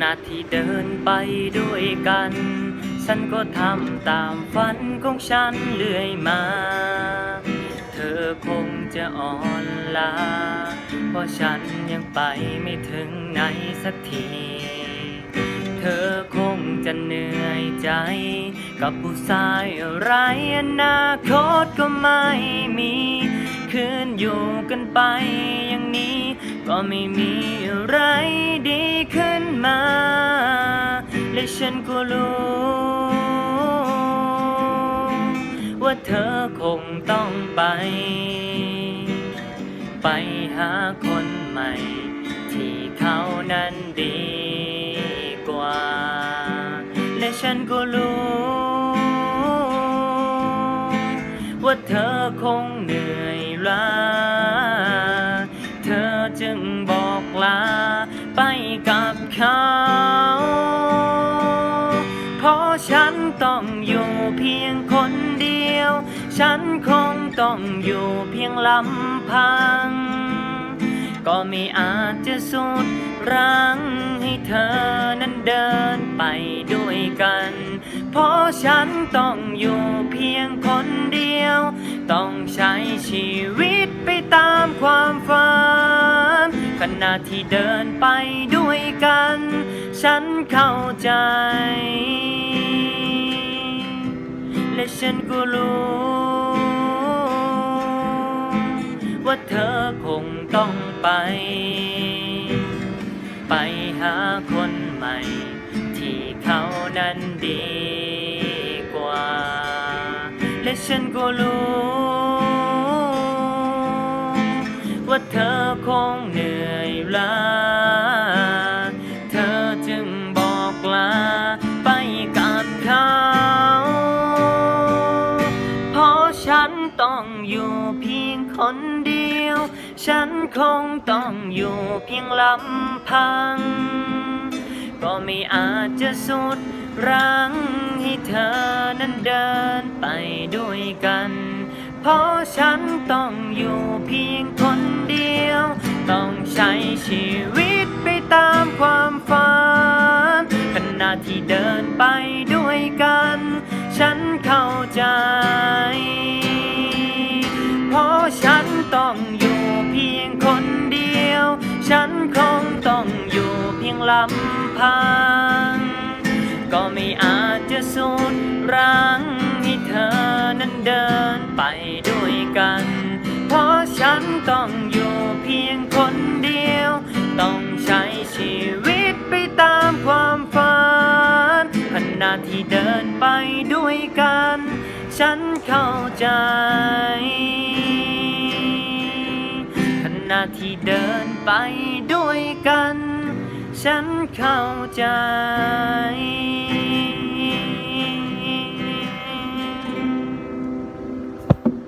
ณะที่เดินไปด้วยกันฉันก็ทำตามฝันของฉันเรื่อยมาเธอคงจะอ่อนล้าเพราะฉันยังไปไม่ถึงไหนสักทีเธอคงจะเหนื่อยใจกับผู้ชายอะไรอนาคตก็ไม่มีคืนอยู่กันไปอย่างนี้ก็ไม่มีอะไรดีขึ้นมาและฉันก็รู้ว่าเธอคงต้องไปหาคนใหม่ที่เขานั้นดีกว่าและฉันก็รู้ว่าเธอคงเหนื่อยล้าเธอจึงบอกลาไปกับเขาเพราะฉันต้องอยู่เพียงคนเดียวฉันคงต้องอยู่เพียงลำพังก็ไม่อาจจะสุดรั้งให้เธอนั้นเดินไปด้วยกันเพราะฉันต้องอยู่เพียงคนเดียวต้องใช้ชีวิตไปตามความฝันขณะที่เดินไปด้วยกันฉันเข้าใจและฉันก็รู้ว่าเธอคงต้องไปหาคนใหม่ที่เขานั้นดีกว่าและฉันก็รู้ว่าเธอคงเหนื่อยล้าเธอจึงบอกลาไปกับเขาเพราะฉันต้องอยู่เพียงคนเดียวฉันคงต้องอยู่เพียงลำพังก็ไม่อาจจะสุดรั้งให้เธอนั้นเดินไปด้วยกันเพราะฉันต้องอยู่เพียงคนเดียวต้องใช้ชีวิตไปตามความฝันขณะที่เดินไปด้วยกันฉันเข้าใจเพราะฉันต้องอยู่เพียงคนเดียวฉันคงต้องอยู่เพียงลำพังก็ไม่อาจจะสุดรั้งให้เธอนั้นเดินไปด้วยกันเพราะฉันต้องอยู่เพียงคนเดียวต้องใช้ชีวิตไปตามความฝันขณะที่เดินไปด้วยกันฉันเข้าใจขณะที่เดินไปด้วยกันฉันเข้าใจ